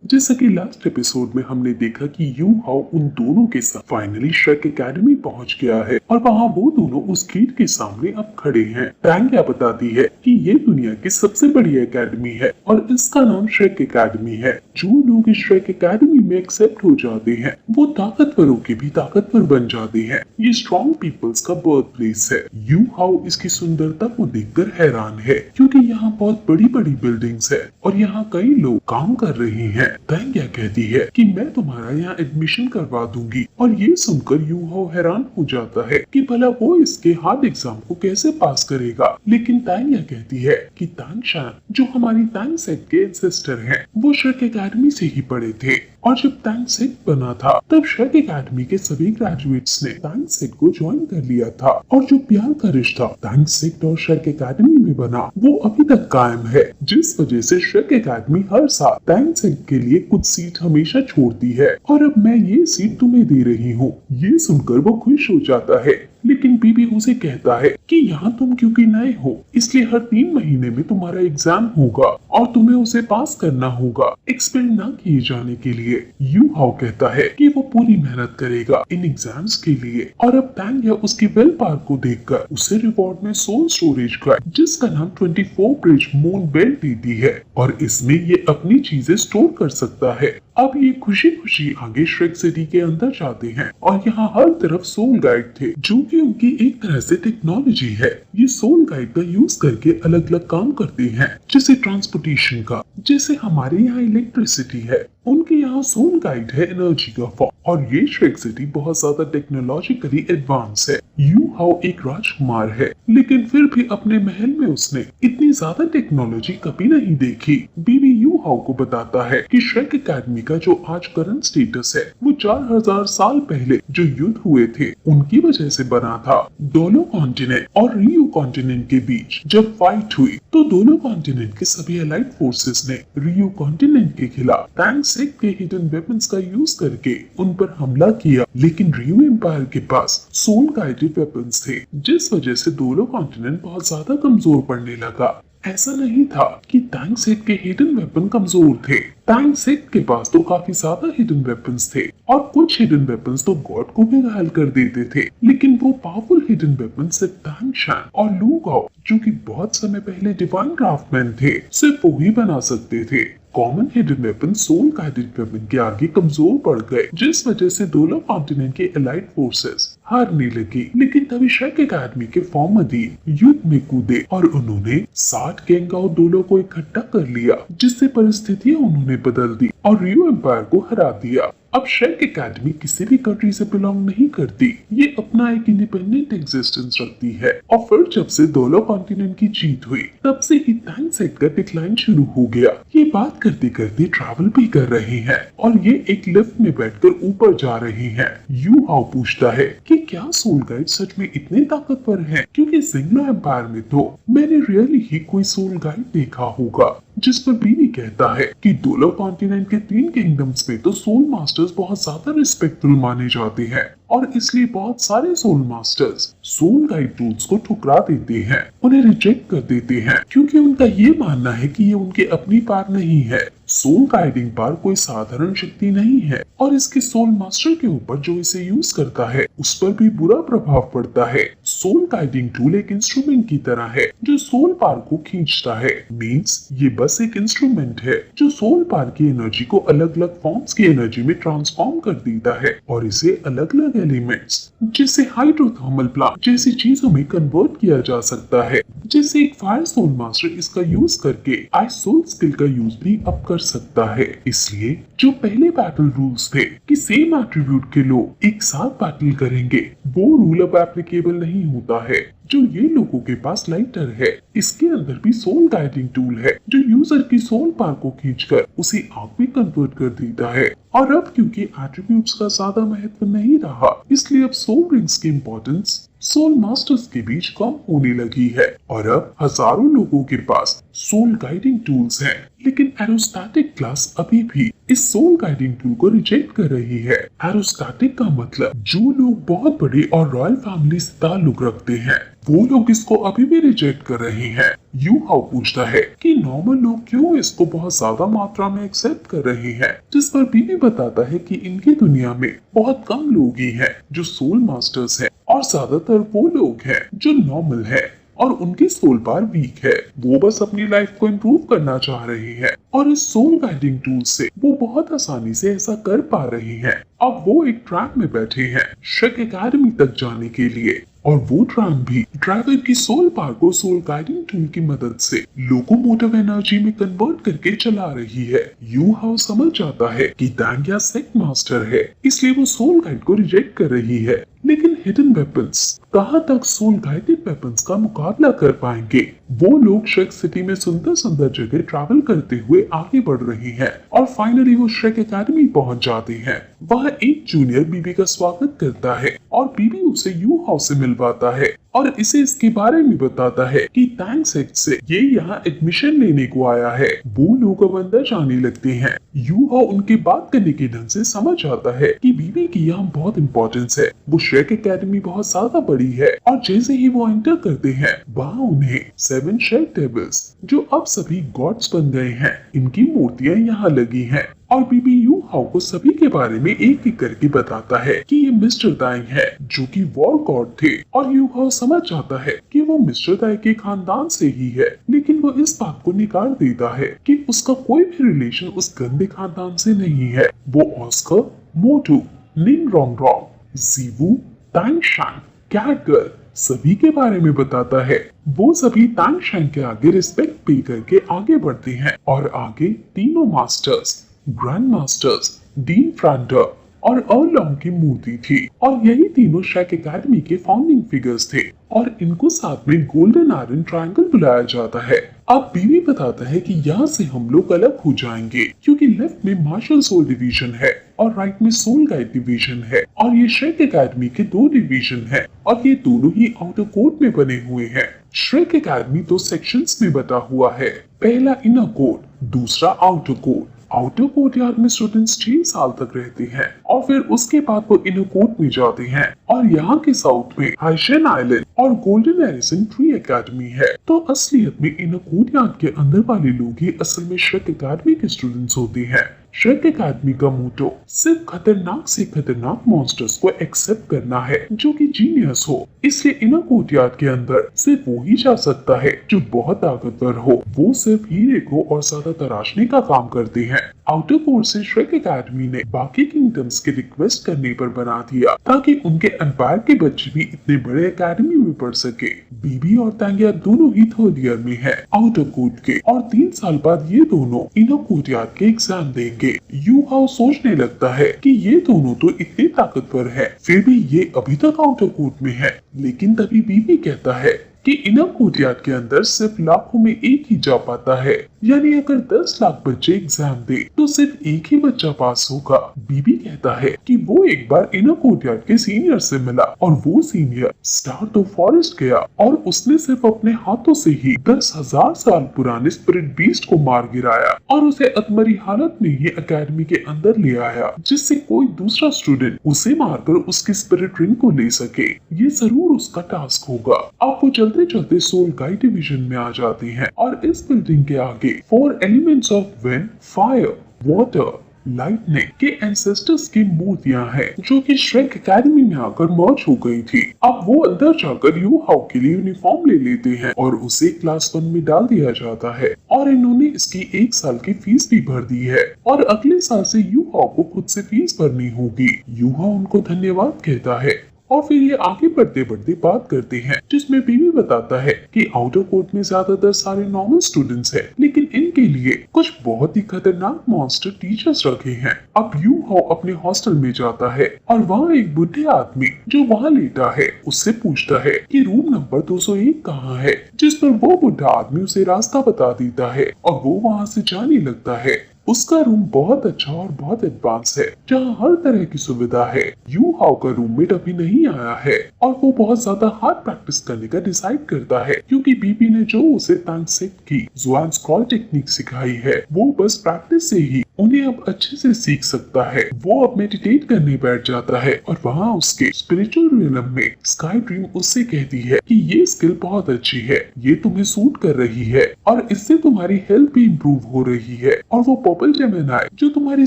जैसा कि last episode में हमने देखा कि यू हाउ उन दोनों के साथ फाइनली श्रेक एकेडमी पहुंच गया है और वहां वो दोनों उस गेट के सामने अब खड़े हैं। टैंग क्या बताती है कि ये दुनिया की सबसे बड़ी एकेडमी है और इसका नाम श्रेक एकेडमी है। जो लोग इस श्रेक एकेडमी में एक्सेप्ट हो जाते हैं वो ताकतवरों के भी ताकतवर बन जाते हैं। ये स्ट्रॉन्ग पीपल्स का बर्थ प्लेस है। यू हाउ इसकी सुंदरता को देखकर हैरान है क्योंकि यहाँ बहुत बड़ी बड़ी बिल्डिंग्स है और यहाँ कई लोग काम कर रहे हैं। टैंग क्या कहती है कि मैं तुम्हारा यहाँ एडमिशन करवा दूंगी और ये सुनकर यू हाउ हैरान हो जाता है कि भला वो इसके हार्ड एग्जाम को कैसे पास करेगा। लेकिन टैंग यह कहती है कि तांग शान जो हमारी तांग सेट के एंसेस्टर हैं वो श्रेक एकेडमी से ही पढ़े थे और जब तांग सेट बना था तब श्रेक एकेडमी के सभी ग्रेजुएट्स ने तांग सेट को ज्वाइन कर लिया था और जो प्यार का रिश्ता तांग सेट और श्रेक एकेडमी में बना वो अभी तक कायम है, जिस वजह से श्रेक एकेडमी हर साल तांग सेट के लिए कुछ सीट हमेशा छोड़ती है और अब मैं ये सीट तुम्हें दे रही हूँ। ये सुनकर वो खुश हो जाता है लेकिन बीबी उसे कहता है कि यहाँ तुम क्योंकि नए हो इसलिए हर 3 महीने में तुम्हारा एग्जाम होगा और तुम्हें उसे पास करना होगा एक्सपेल न किए जाने के लिए। यू हाउ कहता है कि वो पूरी मेहनत करेगा इन एग्जाम्स के लिए और अब टैंग या उसकी वेल पार्क को देखकर उसे रिवॉर्ड में सोल स्टोरेज का जिसका नाम 24 ब्रिज मून बेल्ट देती है और इसमें ये अपनी चीजें स्टोर कर सकता है। अब ये खुशी खुशी आगे श्रेक सिटी के अंदर जाते हैं और यहाँ हर तरफ सोल गाइड थे जो कि उनकी एक तरह से टेक्नोलॉजी है। ये सोल गाइड का यूज करके अलग अलग काम करते हैं जैसे ट्रांसपोर्टेशन का, जैसे हमारे यहाँ इलेक्ट्रिसिटी है उनके यहाँ सोल गाइड है एनर्जी का फॉर्म और ये श्रेक सिटी बहुत ज्यादा टेक्नोलॉजिकली एडवांस है। यू हाउ एक राजकुमार है लेकिन फिर भी अपने महल में उसने इतनी ज्यादा टेक्नोलॉजी कभी नहीं देखी। बीबी यू हाउ को बताता है कि श्रेक एकेडमी का जो आज करंट स्टेटस है वो 4000 साल पहले जो युद्ध हुए थे उनकी वजह से बना था। दोनों कॉन्टिनेंट और रियो कॉन्टिनेंट के बीच जब फाइट हुई तो दोनों कॉन्टिनेंट के सभी अलाइड फोर्सेस ने रियो कॉन्टिनेंट के खिलाफ टैंग सेट के हिडन वेपन्स का यूज करके उन पर हमला किया, लेकिन रियो एम्पायर के पास सोल गाइडेड वेपन्स थे जिस वजह से दोनों कॉन्टिनेंट बहुत ज्यादा कमजोर पड़ने लगा। ऐसा नहीं था कि टैंग सेट के हिडन वेपन कमजोर थे, टैंग सेट के पास तो काफी ज्यादा हिडन वेपन्स थे और कुछ हिडन वेपन्स तो गॉड को भी घायल कर देते थे, लेकिन वो पावरफुल हिडन वेपन सिर्फ टैंग शान और लू गाओ जो कि बहुत समय पहले डिवाइन क्राफ्टमैन थे सिर्फ वो ही बना सकते थे। Common hidden weapon soul guided weapon के आगे कमजोर पड़ गए जिस वजह से दोनों कॉन्टिनेंट के एलाइड फोर्सेस हारने लगी। लेकिन तभी श्रेक एकेडमी के फॉर्मधीन युद्ध में कूदे और उन्होंने 60 गैंग और दोनों को इकट्ठा कर लिया जिससे परिस्थितियां उन्होंने बदल दी और रियो एम्पायर को हरा दिया। अब श्रेक एकेडमी किसी भी कंट्री से बिलोंग नहीं करती, ये अपना एक इंडिपेंडेंट एग्जिस्टेंस रखती है और फिर जब से दोनों कॉन्टिनेंट की जीत हुई तब से ही टैंग सेट का डिक्लाइन शुरू हो गया। ये बात करते करते ट्रैवल भी कर रहे हैं और ये एक लिफ्ट में बैठकर ऊपर जा रहे हैं। यू हाउ पूछता है कि क्या सोल गाइड सच में इतने ताकतवर हैं? क्योंकि जिंगलो एम्पायर में तो मैंने रियली ही कोई सोल गाइड देखा होगा। जिस पर बीवी कहता है कि दोनों कॉन्टिनेंट के 3 किंगडम्स में तो सोल मास्टर्स बहुत ज्यादा रिस्पेक्टफुल माने जाते हैं और इसलिए बहुत सारे soul masters soul guide tools को ठुकरा देते हैं, उन्हें रिजेक्ट कर देते हैं क्योंकि उनका ये मानना है कि ये उनके अपनी पार नहीं है। सोल गाइडिंग पार कोई साधारण शक्ति नहीं है और इसके सोल मास्टर के ऊपर जो इसे यूज करता है उस पर भी बुरा प्रभाव पड़ता है। सोल गाइडिंग टूल एक इंस्ट्रूमेंट की तरह है जो सोल पार को खींचता है। मींस ये बस एक इंस्ट्रूमेंट है जो सोल पार की एनर्जी को अलग अलग फॉर्म्स की एनर्जी में ट्रांसफॉर्म कर देता है और इसे अलग अलग एलिमेंट्स जैसे हाइड्रोथर्मल प्लांट जैसी चीजों में कन्वर्ट किया जा सकता है। जैसे एक फायर सोल मास्टर इसका यूज करके आइस सोल स्किल का यूज भी अब कर सकता है। इसलिए जो पहले बैटल रूल्स थे कि सेम एट्रीब्यूट के लोग एक साथ बैटल करेंगे वो रूल अब एप्लीकेबल नहीं होता है। जो ये लोगों के पास लाइटर है इसके अंदर भी सोल गाइडिंग टूल है जो यूजर की सोल पार को खींचकर उसे आग में कन्वर्ट कर देता है। और अब क्योंकि एट्रीब्यूट्स का ज्यादा महत्व नहीं रहा इसलिए अब सोल रिंग्स की इम्पोर्टेंस सोल मास्टर्स के बीच कम होने लगी है और अब हजारों लोगों के पास सोल गाइडिंग टूल्स हैं। लेकिन एरोस्टैटिक क्लास अभी भी इस सोल गाइडिंग टूल को रिजेक्ट कर रही है। एरोस्टैटिक का मतलब जो लोग बहुत बड़े और रॉयल फैमिली से ताल्लुक रखते हैं वो लोग इसको अभी भी रिजेक्ट कर रहे हैं। यू हाउ पूछता है कि नॉर्मल लोग क्यों इसको बहुत ज्यादा मात्रा में एक्सेप्ट कर रहे हैं, जिस पर बीबी बताता है कि इनकी दुनिया में बहुत कम लोग ही हैं जो सोल मास्टर्स हैं और ज्यादातर वो लोग हैं जो नॉर्मल है और उनकी सोल पावर वीक है। वो बस अपनी लाइफ को इम्प्रूव करना चाह रहे हैं और इस सोल गाइडिंग टूल से वो बहुत आसानी से ऐसा कर पा रहे हैं। अब वो एक ट्रैक में बैठे हैं श्रेक एकेडमी तक जाने के लिए और वो ट्रैम भी ड्राइवर की सोल पावर को सोल गाइडिंग टूल की मदद से लोकोमोटिव एनर्जी में कन्वर्ट करके चला रही है। यू हाउ समझ जाता है कि दांग्या सेक्ट मास्टर है, इसलिए वो सोल गाइड को रिजेक्ट कर रही है। लेकिन हिडन वेपन्स कहाँ तक सोल गाइडेड वेपन्स का मुकाबला कर पाएंगे? वो लोग श्रेक सिटी में सुंदर सुंदर जगह ट्रैवल करते हुए आगे बढ़ रहे हैं और फाइनली वो श्रेक एकेडमी पहुंच जाते हैं। वहाँ एक जूनियर बीबी का स्वागत करता है और बीबी उसे यू हाउ से मिलवाता है और इसे इसके बारे में बताता है कि टैंक सेक्ट से ये यहाँ एडमिशन लेने को आया है। वो लोग अब अंदर जाने लगते हैं। यू हाउ उनके बात करने के ढंग से समझ आता है कि बीबी की यहाँ बहुत इम्पोर्टेंस है। वो श्रेक एकेडमी बहुत ज्यादा बड़ी है और जैसे ही वो एंटर करते हैं वहाँ उन्हें 7 श्रेक टेबल्स जो अब सभी गॉड्स बन गए हैं, इनकी मूर्तियाँ यहाँ लगी हैं और बीबी यू हाउ को सभी के बारे में एक एक करके बताता है कि ये मिस्टर दाइंग है जो कि वॉर गॉड थे और यू हाउ समझ जाता है कि वो मिस्टर दाइंग के खानदान से ही है। लेकिन वो इस बात को निकाल देता है कि उसका कोई भी रिलेशन उस गंदे खानदान से नहीं है। वो ऑस्कर, मोटू, निंग रोंग रोंग, जीवू, तांग शांग, कैट गर्ल सभी के बारे में बताता है। वो सभी तांग शांग के आगे रिस्पेक्ट पे करके आगे बढ़ते हैं और आगे तीनों मास्टर्स, ग्रैंड मास्टर्स, डीन फ्रांटर और अर्लॉन्ग की मूर्ति थी और यही तीनों श्रेक एकेडमी के फाउंडिंग फिगर्स थे और इनको साथ में गोल्डन आयरन ट्रायंगल बुलाया जाता है। अब बीवी बताता है कि यहाँ से हम लोग अलग हो जाएंगे क्योंकि लेफ्ट में मार्शल सोल डिवीजन है और राइट में सोल गाइड डिवीजन है और ये श्रेक एकेडमी के 2 डिवीजन है और ये दोनों ही आउटर कोर्ट में बने हुए हैं। श्रेक एकेडमी 2 सेक्शंस में बटा हुआ है, पहला इनर कोर्ट, दूसरा outer court. Outer court yard में स्टूडेंट्स 6 साल तक रहते हैं और फिर उसके बाद वो इनर कोर्ट में जाते हैं और यहाँ के साउथ में हाइशेन आइलैंड और गोल्डन एरिसन ट्री एकेडमी है। तो असलियत में इनर कोर्ट यार्ड के अंदर वाले लोग ही असल में श्रेक एकेडमी के स्टूडेंट्स होते हैं। श्रेक एकेडमी का मोटो सिर्फ खतरनाक से खतरनाक मॉन्स्टर्स को एक्सेप्ट करना है जो कि जीनियस हो, इसलिए इनर कोर्ट यार्ड के अंदर सिर्फ वो ही जा सकता है जो बहुत ताकतवर हो। वो सिर्फ हीरे को और ज्यादा तराशने का काम करते हैं। आउटर कोर्ट से श्रेक एकेडमी ने बाकी किंगडम्स के रिक्वेस्ट करने पर बना दिया ताकि उनके एम्पायर के बच्चे भी इतने बड़े एकेडमी में पढ़ सके। बीबी और तांगिया दोनों ही 3rd ईयर में है आउटर कोर्ट के और 3 साल बाद ये दोनों इनर कोर्ट यार्ड के एग्जाम देंगे। यू हाउ सोचने लगता है कि ये दोनों तो इतने ताकतवर है फिर भी ये अभी तक आउटर कोर्ट में है। लेकिन तभी बीबी कहता है कि इनर कोर्ट यार्ड के अंदर सिर्फ लाखों में एक ही जा पाता है, यानी अगर 10 लाख बच्चे एग्जाम दे तो सिर्फ एक ही बच्चा पास होगा। बीबी कहता है कि वो एक बार इनर कोर्ट यार्ड के सीनियर से मिला और वो सीनियर स्टार तो फॉरेस्ट गया और उसने सिर्फ अपने हाथों से ही 10,000 साल पुराने स्पिरिट बीस्ट को मार गिराया और उसे अधमरी हालत में ही एकेडमी के अंदर ले आया जिससे कोई दूसरा स्टूडेंट उसे मारकर उसकी स्पिरिट रिंग को ले सके। ये जरूर उसका टास्क होगा। अब वो चलते चलते सोल गाइड डिवीजन में आ जाते हैं और इस बिल्डिंग के आगे 4 elements of wind, fire, water, lightning के एंसेस्टर्स की मूर्तियां हैं जो कि श्रेक एकेडमी में आकर मर्ज हो गई थी। अब वो अंदर जाकर यू हाउ के लिए यूनिफॉर्म ले लेते हैं और उसे क्लास 1 में डाल दिया जाता है और इन्होंने इसकी 1 साल की फीस भी भर दी है और अगले साल से यू हाउ को खुद से फीस भरनी होगी। यू हाउ उनको धन्यवाद कहता है और फिर ये आगे बढ़ते बढ़ते बात करते हैं जिसमें बीवी बताता है कि आउटर कोर्ट में ज्यादातर सारे नॉर्मल स्टूडेंट्स हैं, लेकिन इनके लिए कुछ बहुत ही खतरनाक मॉन्स्टर टीचर्स रखे हैं। अब यू हाउ अपने हॉस्टल में जाता है और वहाँ एक बुढ़े आदमी जो वहाँ लेटा है उससे पूछता है कि रूम नंबर 201 कहाँ है, जिस पर वो बुढ़ा आदमी उसे रास्ता बता देता है और वो वहाँ से जाने लगता है। उसका रूम बहुत अच्छा और बहुत एडवांस है जहाँ हर तरह की सुविधा है। यू हाउ का रूममेट अभी नहीं आया है और वो बहुत ज्यादा हार्ड प्रैक्टिस करने का डिसाइड करता है क्योंकि बीबी ने जो उसे तांग सेक्ट की जुआन स्क्रॉल टेक्निक सिखाई है वो बस प्रैक्टिस से ही उन्हें अब अच्छे से सीख सकता है। वो अब मेडिटेट करने बैठ जाता है और वहाँ उसके स्पिरिचुअल रियलम में स्काई ड्रीम उससे कहती है कि ये स्किल बहुत अच्छी है, ये तुम्हें सूट कर रही है और इससे तुम्हारी हेल्थ भी इम्प्रूव हो रही है। और वो पर्पल जेमिनी जो तुम्हारी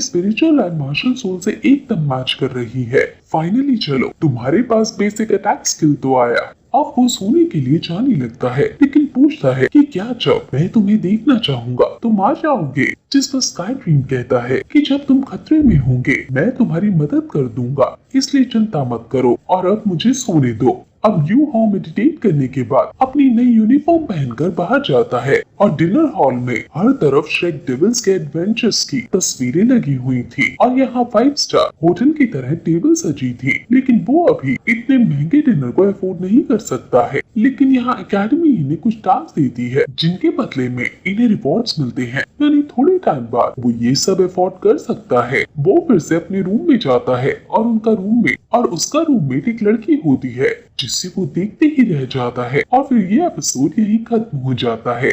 स्पिरिचुअल एंड मार्शल सोल से एकदम मैच कर रही है। फाइनली चलो, तुम्हारे पास बेसिक अटैक स्किल तो आया। अब वो सोने के लिए जाने लगता है, लेकिन पूछता है कि क्या जब मैं तुम्हें देखना चाहूंगा तुम आ जाओगे? जिस पर स्काई ड्रीम कहता है कि जब तुम खतरे में होंगे मैं तुम्हारी मदद कर दूंगा, इसलिए चिंता मत करो और अब मुझे सोने दो। अब यू हाउ मेडिटेट करने के बाद अपनी नई यूनिफॉर्म पहनकर बाहर जाता है और डिनर हॉल में हर तरफ श्रेक डेविल्स के एडवेंचर्स की तस्वीरें लगी हुई थी और यहाँ 5 स्टार होटल की तरह टेबल सजी थी। लेकिन वो अभी इतने महंगे डिनर को अफोर्ड नहीं कर सकता है। लेकिन यहाँ एकेडमी इन्हें कुछ टास्क देती है जिनके बदले में इन्हें रिवॉर्ड्स मिलते हैं, यानी थोड़े टाइम बाद वो ये सब अफोर्ड कर सकता है। वो फिर से अपने रूम में जाता है और उसका रूममेट एक लड़की होती है जिससे वो देखते ही रह जाता है और फिर ये एपिसोड यही खत्म हो जाता है।